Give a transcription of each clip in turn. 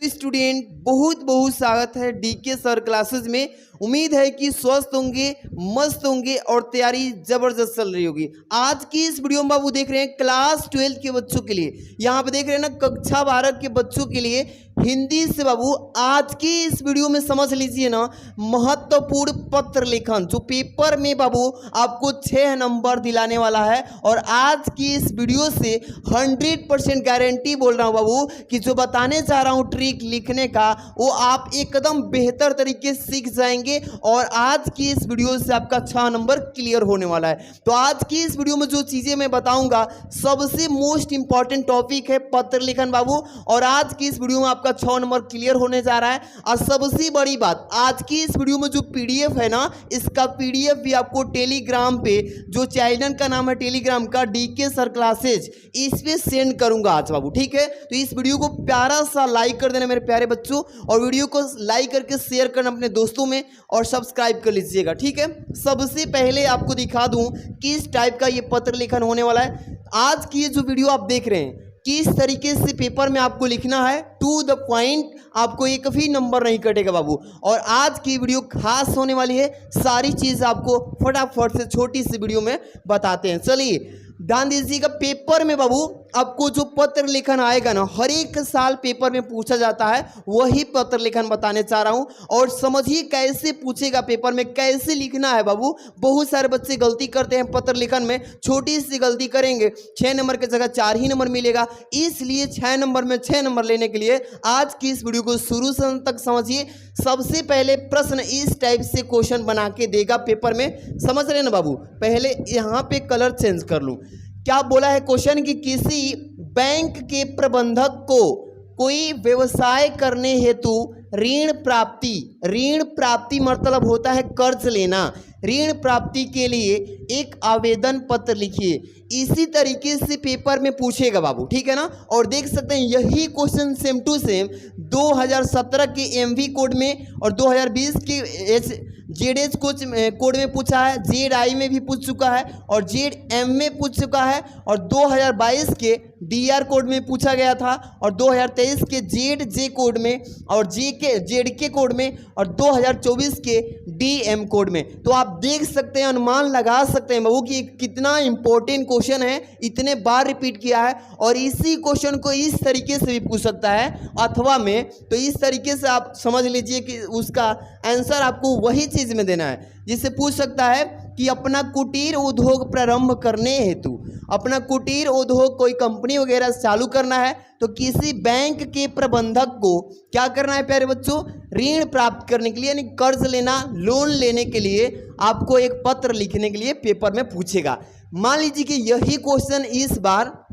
Student, बहुत बहुत स्वागत है डीके सर क्लासेस में। उम्मीद है कि स्वस्थ होंगे, मस्त होंगे और तैयारी जबरदस्त चल रही होगी। आज की इस वीडियो में बाबू देख रहे हैं क्लास 12 के बच्चों के लिए, यहाँ पे देख रहे हैं ना कक्षा 12 के बच्चों के लिए हिंदी से बाबू आज की इस वीडियो में समझ लीजिए ना महत्वपूर्ण पत्र लेखन, जो पेपर में बाबू आपको 6 नंबर दिलाने वाला है। और आज की इस वीडियो से 100% गारंटी बोल रहा हूँ बाबू कि जो बताने जा रहा हूँ ट्रिक लिखने का, वो आप एकदम बेहतर तरीके से सीख जाएंगे और आज की इस वीडियो से आपका 6 नंबर क्लियर होने वाला है। तो आज की इस वीडियो में जो चीजें मैं बताऊंगा सबसे मोस्ट इंपॉर्टेंट टॉपिक है पत्र लेखन बाबू, और आज की इस वीडियो में आपका 6 नंबर क्लियर होने जा रहा है। और सबसे बड़ी बात, आज की इस वीडियो में जो पीडीएफ है ना, इसका पीडीएफ भी आपको टेलीग्राम पे, जो चैनल का नाम है टेलीग्राम का डीके सर क्लासेज, इस पे सेंड करूंगा आज बाबू, ठीक है। तो इस वीडियो को प्यारा सा लाइक कर देना मेरे प्यारे बच्चों, और वीडियो को लाइक करके शेयर करना अपने दोस्तों में और सब्सक्राइब कर लीजिएगा, ठीक है। सबसे पहले आपको दिखा दूं किस टाइप का ये पत्र लेखन होने वाला है। आज की ये जो वीडियो आप देख रहे हैं, किस तरीके से पेपर में आपको लिखना है टू द पॉइंट, आपको एक भी नंबर नहीं कटेगा बाबू। और आज की वीडियो खास होने वाली है, सारी चीज आपको फटाफट से छोटी सी वीडियो में बताते हैं। चलिए ध्यान दीजिएगा, पेपर में बाबू आपको जो पत्र लेखन आएगा ना, हर एक साल पेपर में पूछा जाता है, वही पत्र लेखन बताने चाह रहा हूं। और समझिए कैसे पूछेगा पेपर में, कैसे लिखना है बाबू। बहुत सारे बच्चे गलती करते हैं पत्र लेखन में, छोटी सी गलती करेंगे 6 नंबर की जगह 4 ही नंबर मिलेगा। इसलिए 6 नंबर में 6 नंबर लेने के लिए आज की इस वीडियो को शुरू से अंत तक समझिए। सबसे पहले प्रश्न इस टाइप से क्वेश्चन बना के देगा पेपर में, समझ रहे ना बाबू। पहले यहाँ पे कलर चेंज कर लूं। क्या बोला है क्वेश्चन कि किसी बैंक के प्रबंधक को कोई व्यवसाय करने हेतु ऋण प्राप्ति मतलब होता है कर्ज लेना। ऋण प्राप्ति के लिए एक आवेदन पत्र लिखिए। इसी तरीके से पेपर में पूछेगा बाबू, ठीक है ना। और देख सकते हैं यही क्वेश्चन सेम टू सेम 2017 के एमवी कोड में और 2020 के जेडएच कोड में पूछा है, जेड में भी पूछ चुका है और जेड एम में पूछ चुका है, और 2022 के डीआर कोड में पूछा गया था, और 2023 के जेड कोड में और जेड के कोड में, और 2024 के डीएम कोड में। तो आप देख सकते हैं, अनुमान लगा सकते हैं बाबू कि कितना इंपॉर्टेंट क्वेश्चन है, इतने बार रिपीट किया है। और इसी क्वेश्चन को इस तरीके से भी पूछ सकता है अथवा में, तो इस तरीके से आप समझ लीजिए कि उसका आंसर आपको वही चीज में देना है। जिससे पूछ सकता है कि अपना कुटीर उद्योग प्रारंभ करने हेतु, अपना कुटीर उद्योग कोई कंपनी वगैरह चालू करना है, तो किसी बैंक के प्रबंधक को क्या करना है प्यारे बच्चों, ऋण प्राप्त करने के लिए, यानी कर्ज लेना, लोन लेने के लिए आपको एक पत्र लिखने के लिए पेपर में पूछेगा। मान लीजिए कि यही क्वेश्चन इस बार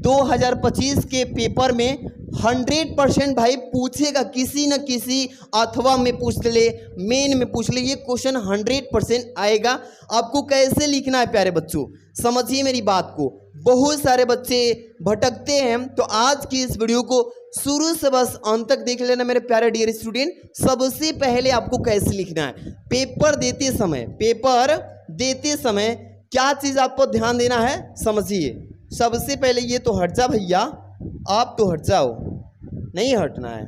2025 के पेपर में 100% भाई पूछेगा, किसी न किसी अथवा में पूछ ले, मेन में पूछ ले, ये क्वेश्चन 100% आएगा। आपको कैसे लिखना है प्यारे बच्चों, समझिए मेरी बात को। बहुत सारे बच्चे भटकते हैं, तो आज की इस वीडियो को शुरू से बस अंत तक देख लेना मेरे प्यारे डियर स्टूडेंट। सबसे पहले आपको कैसे लिखना है, पेपर देते समय क्या चीज़ आपको ध्यान देना है, समझिए। सबसे पहले ये तो हट जा भैया, आप तो हट जाओ, नहीं हटना है।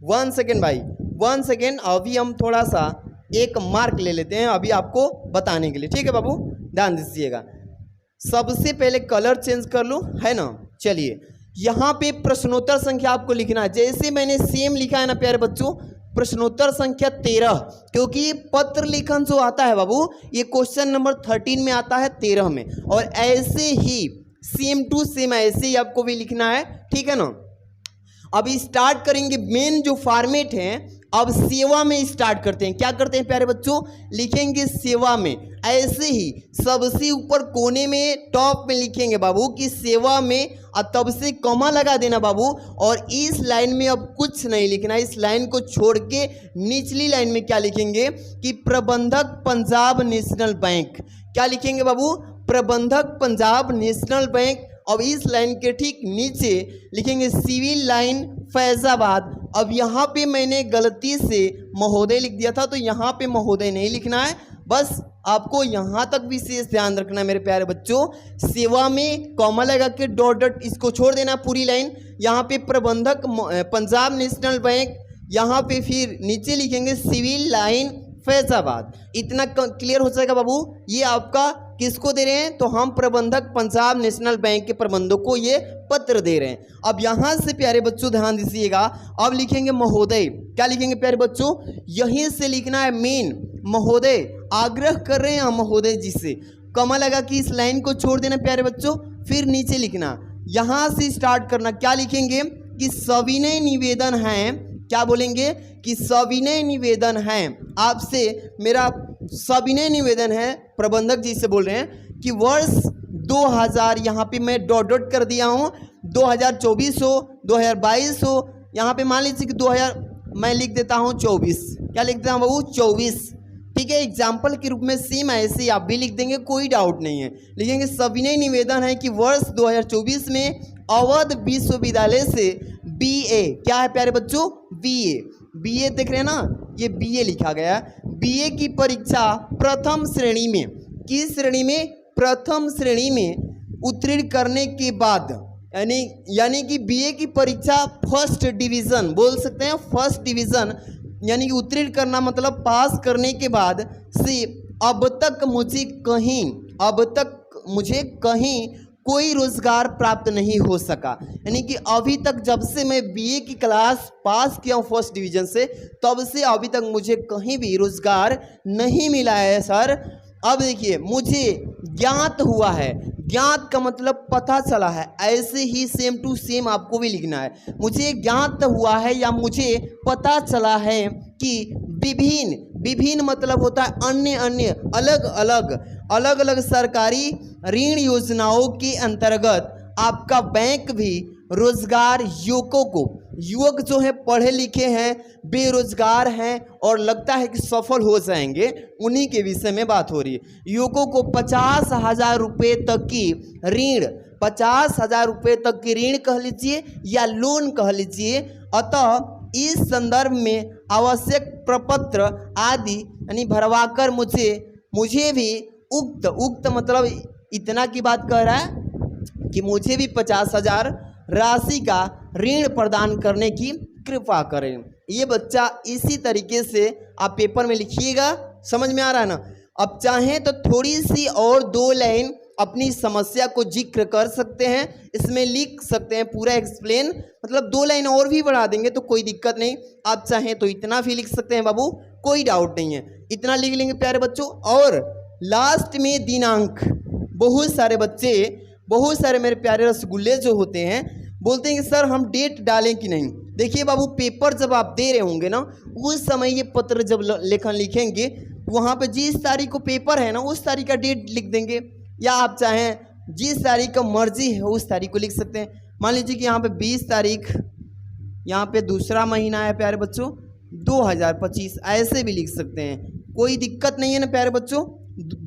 1 सेकेंड भाई, 1 सेकेंड। अभी हम थोड़ा सा एक मार्क ले लेते हैं अभी आपको बताने के लिए, ठीक है बाबू, ध्यान दीजिएगा। सबसे पहले कलर चेंज कर लो, है ना। चलिए यहाँ पे प्रश्नोत्तर संख्या आपको लिखना है, जैसे मैंने सेम लिखा है ना प्यारे बच्चों, प्रश्नोत्तर संख्या 13, क्योंकि पत्र लेखन जो आता है बाबू, ये क्वेश्चन नंबर 13 में आता है, 13 में। और ऐसे ही सेम टू सेम ऐसे ही आपको भी लिखना है, ठीक है ना। अभी स्टार्ट करेंगे, मेन जो फॉर्मेट है अब सेवा में स्टार्ट करते हैं। क्या करते हैं प्यारे बच्चों, लिखेंगे सेवा में, ऐसे ही सबसे ऊपर कोने में टॉप में लिखेंगे बाबू कि सेवा में, और तब से कॉमा लगा देना बाबू। और इस लाइन में अब कुछ नहीं लिखना, इस लाइन को छोड़ के निचली लाइन में क्या लिखेंगे कि प्रबंधक पंजाब नेशनल बैंक। क्या लिखेंगे बाबू, प्रबंधक पंजाब नेशनल बैंक। अब इस लाइन के ठीक नीचे लिखेंगे सिविल लाइन फैजाबाद। अब यहाँ पे मैंने गलती से महोदय लिख दिया था, तो यहाँ पे महोदय नहीं लिखना है, बस आपको यहाँ तक विशेष ध्यान रखना है मेरे प्यारे बच्चों। सेवा में कॉमा लगा के डॉट डॉट इसको छोड़ देना पूरी लाइन। यहाँ पे प्रबंधक पंजाब नेशनल बैंक, यहाँ पे फिर नीचे लिखेंगे सिविल लाइन फैजाबाद। इतना क्लियर हो जाएगा बाबू। ये आपका किसको दे रहे हैं, तो हम प्रबंधक पंजाब नेशनल बैंक के प्रबंधक को ये पत्र दे रहे हैं। अब यहाँ से प्यारे बच्चों ध्यान दीजिएगा, अब लिखेंगे महोदय। क्या लिखेंगे प्यारे बच्चों, यहीं से लिखना है मेन महोदय, आग्रह कर रहे हैं हम महोदय जी से। कमा लगा कि इस लाइन को छोड़ देना प्यारे बच्चों, फिर नीचे लिखना, यहाँ से स्टार्ट करना। क्या लिखेंगे कि सविनय निवेदन है, क्या बोलेंगे कि सविनय निवेदन है आपसे, मेरा सविनय निवेदन है, प्रबंधक जी से बोल रहे हैं कि वर्ष 2000, यहाँ पे मैं डॉट डॉट कर दिया हूँ, 2024 हो 2022 हो, यहाँ पे मान लीजिए कि 2000 मैं लिख देता हूँ 24। क्या लिख देता हूँ बाबू, 24। ठीक है, एग्जाम्पल के रूप में सेम ऐसे ही आप भी लिख देंगे, कोई डाउट नहीं है। लिखेंगे सविनय निवेदन है कि वर्ष 2024 में अवध विश्वविद्यालय से बीए, क्या है प्यारे बच्चों, बीए देख रहे हैं ना, ये बीए लिखा गया। बीए की परीक्षा प्रथम श्रेणी में, किस श्रेणी में, प्रथम श्रेणी में उत्तीर्ण करने के बाद, यानी कि बीए की परीक्षा फर्स्ट डिवीजन बोल सकते हैं, फर्स्ट डिवीजन यानी कि उत्तीर्ण करना मतलब पास करने के बाद से अब तक मुझे कहीं कोई रोजगार प्राप्त नहीं हो सका। यानी कि अभी तक जब से मैं बीए की क्लास पास किया हूँ फर्स्ट डिवीजन से, तब से अभी तक मुझे कहीं भी रोजगार नहीं मिला है सर। अब देखिए, मुझे ज्ञात हुआ है, ज्ञात का मतलब पता चला है, ऐसे ही सेम टू सेम आपको भी लिखना है। मुझे ज्ञात हुआ है या मुझे पता चला है कि विभिन्न मतलब होता है अन्य अलग अलग सरकारी ऋण योजनाओं के अंतर्गत आपका बैंक भी रोजगार युवकों को, युवक जो है पढ़े लिखे हैं, बेरोजगार हैं और लगता है कि सफल हो जाएंगे, उन्हीं के विषय में बात हो रही है। युवकों को 50,000 रुपये तक की ऋण, 50,000 रुपये तक की ऋण कह लीजिए या लोन कह लीजिए। अतः इस संदर्भ में आवश्यक प्रपत्र आदि यानी भरवाकर मुझे भी उक्त मतलब इतना की बात कह रहा है कि मुझे भी 50,000 राशि का ऋण प्रदान करने की कृपा करें। ये बच्चा इसी तरीके से आप पेपर में लिखिएगा, समझ में आ रहा है ना। अब चाहें तो थोड़ी सी और 2 लाइन अपनी समस्या को जिक्र कर सकते हैं, इसमें लिख सकते हैं पूरा एक्सप्लेन, मतलब 2 लाइन और भी बढ़ा देंगे तो कोई दिक्कत नहीं। आप चाहें तो इतना भी लिख सकते हैं बाबू, कोई डाउट नहीं है, इतना लिख लेंगे प्यारे बच्चों। और लास्ट में दिनांक, बहुत सारे बच्चे, बहुत सारे मेरे प्यारे रसगुल्ले जो होते हैं बोलते हैं कि सर हम डेट डालें कि नहीं। देखिए बाबू, पेपर जब आप दे रहे होंगे ना, उस समय ये पत्र जब लेखन लिखेंगे, वहाँ पे जिस तारीख को पेपर है ना उस तारीख का डेट लिख देंगे, या आप चाहें जिस तारीख का मर्जी है उस तारीख को लिख सकते हैं। मान लीजिए कि यहाँ पे 20 तारीख, यहाँ पे दूसरा महीना है प्यारे बच्चों 2025, ऐसे भी लिख सकते हैं, कोई दिक्कत नहीं है ना प्यारे बच्चों।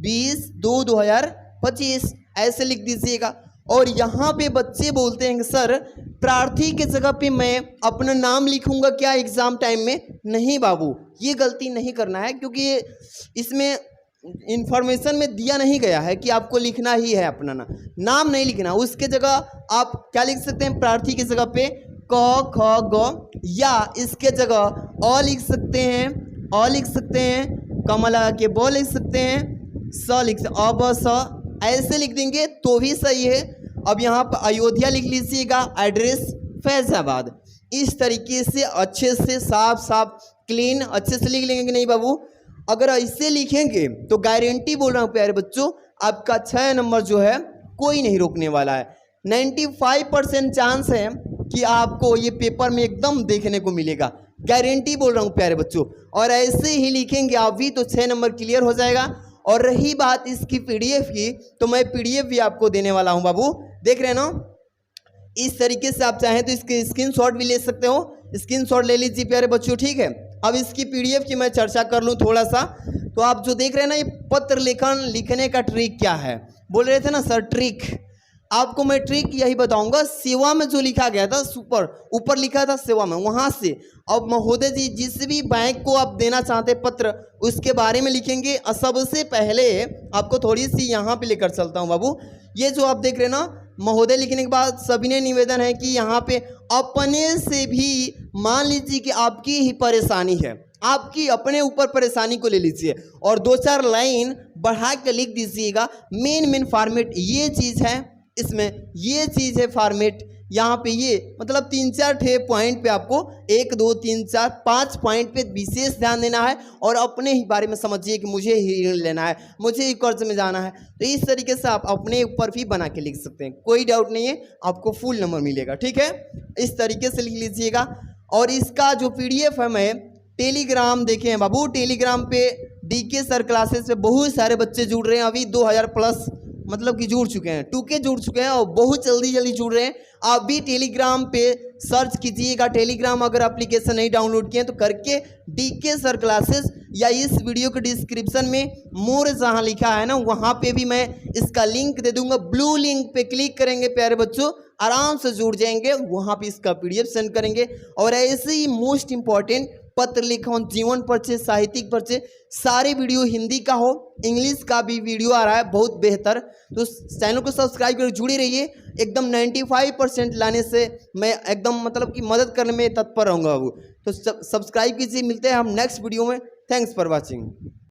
20/2/2025 ऐसे लिख दीजिएगा। और यहाँ पे बच्चे बोलते हैं कि सर प्रार्थी के जगह पे मैं अपना नाम लिखूंगा क्या एग्जाम टाइम में? नहीं बाबू, ये गलती नहीं करना है, क्योंकि इसमें इंफॉर्मेशन में दिया नहीं गया है कि आपको लिखना ही है अपना नाम नहीं लिखना। उसके जगह आप क्या लिख सकते हैं, प्रार्थी की जगह पे क ख ग, या इसके जगह अ लिख सकते हैं, अ लिख सकते हैं, कमला के ब लिख सकते हैं, स लिख सकते अ ब स, ऐसे लिख देंगे तो भी सही है। अब यहाँ पर अयोध्या लिख लीजिएगा, एड्रेस फैजाबाद। इस तरीके से अच्छे से साफ क्लीन अच्छे से लिख लेंगे कि नहीं बाबू? अगर ऐसे लिखेंगे तो गारंटी बोल रहा हूँ प्यारे बच्चों, आपका 6 नंबर जो है कोई नहीं रोकने वाला है। 95% चांस है कि आपको ये पेपर में एकदम देखने को मिलेगा, गारंटी बोल रहा हूँ प्यारे बच्चों। और ऐसे ही लिखेंगे आप भी तो 6 नंबर क्लियर हो जाएगा। और रही बात इसकी पीडीएफ की, तो मैं पीडीएफ भी आपको देने वाला हूँ बाबू, देख रहे हैं ना। इस तरीके से आप चाहें तो इसके स्क्रीनशॉट भी ले सकते हो, स्क्रीनशॉट ले लीजिए प्यारे बच्चों, ठीक है। अब इसकी पीडीएफ की मैं चर्चा कर लूँ थोड़ा सा। तो आप जो देख रहे हैं ना, ये पत्र लेखन लिखने का ट्रिक क्या है, बोल रहे थे ना सर ट्रिक, आपको मैं ट्रिक यही बताऊंगा, सेवा में जो लिखा गया था सुपर ऊपर लिखा था सेवा में, वहां से अब महोदय जी जिस भी बैंक को आप देना चाहते पत्र उसके बारे में लिखेंगे। और सबसे पहले आपको थोड़ी सी यहाँ पे लेकर चलता हूँ बाबू। ये जो आप देख रहे हैं ना महोदय लिखने के बाद सविनय निवेदन है कि यहाँ पे अपने से भी मान लीजिए कि आपकी ही परेशानी है, आपकी अपने ऊपर परेशानी को ले लीजिए और 2-4 लाइन बढ़ा के लिख दीजिएगा। मेन फॉर्मेट ये चीज़ है, इसमें ये चीज़ है फॉर्मेट। यहाँ पे ये मतलब 3-4 ठे पॉइंट पे आपको 1 2 3 4 5 पॉइंट पे विशेष ध्यान देना है और अपने ही बारे में समझिए कि मुझे ही ऋण लेना है, मुझे ही कर्ज में जाना है। तो इस तरीके से आप अपने ऊपर भी बना के लिख सकते हैं, कोई डाउट नहीं है, आपको फुल नंबर मिलेगा। ठीक है, इस तरीके से लिख लीजिएगा। और इसका जो PDF है मैं टेलीग्राम देखे हैं बाबू, टेलीग्राम पे DK सर क्लासेस पे बहुत सारे बच्चे जुड़ रहे हैं, अभी 2000 प्लस मतलब कि जुड़ चुके हैं, 2K जुड़ चुके हैं और बहुत जल्दी जुड़ रहे हैं। आप भी टेलीग्राम पे सर्च कीजिएगा, टेलीग्राम अगर एप्लीकेशन नहीं डाउनलोड किए तो करके DK सर क्लासेस या इस वीडियो के डिस्क्रिप्शन में मोर जहाँ लिखा है ना वहाँ पे भी मैं इसका लिंक दे दूंगा। ब्लू लिंक पे क्लिक करेंगे प्यारे बच्चों, आराम से जुड़ जाएंगे, वहाँ पे इसका PDF सेंड करेंगे। और ऐसे ही मोस्ट इंपॉर्टेंट पत्र लिखन, जीवन परिचय, साहित्यिक परिचय, सारे वीडियो हिंदी का हो, इंग्लिश का भी वीडियो आ रहा है बहुत बेहतर। तो चैनल को सब्सक्राइब कर जुड़े रहिए, एकदम 95% लाने से मैं एकदम मतलब कि मदद करने में तत्पर रहूँगा बाबू। तो सब्सक्राइब कीजिए, मिलते हैं हम नेक्स्ट वीडियो में। Thanks for watching.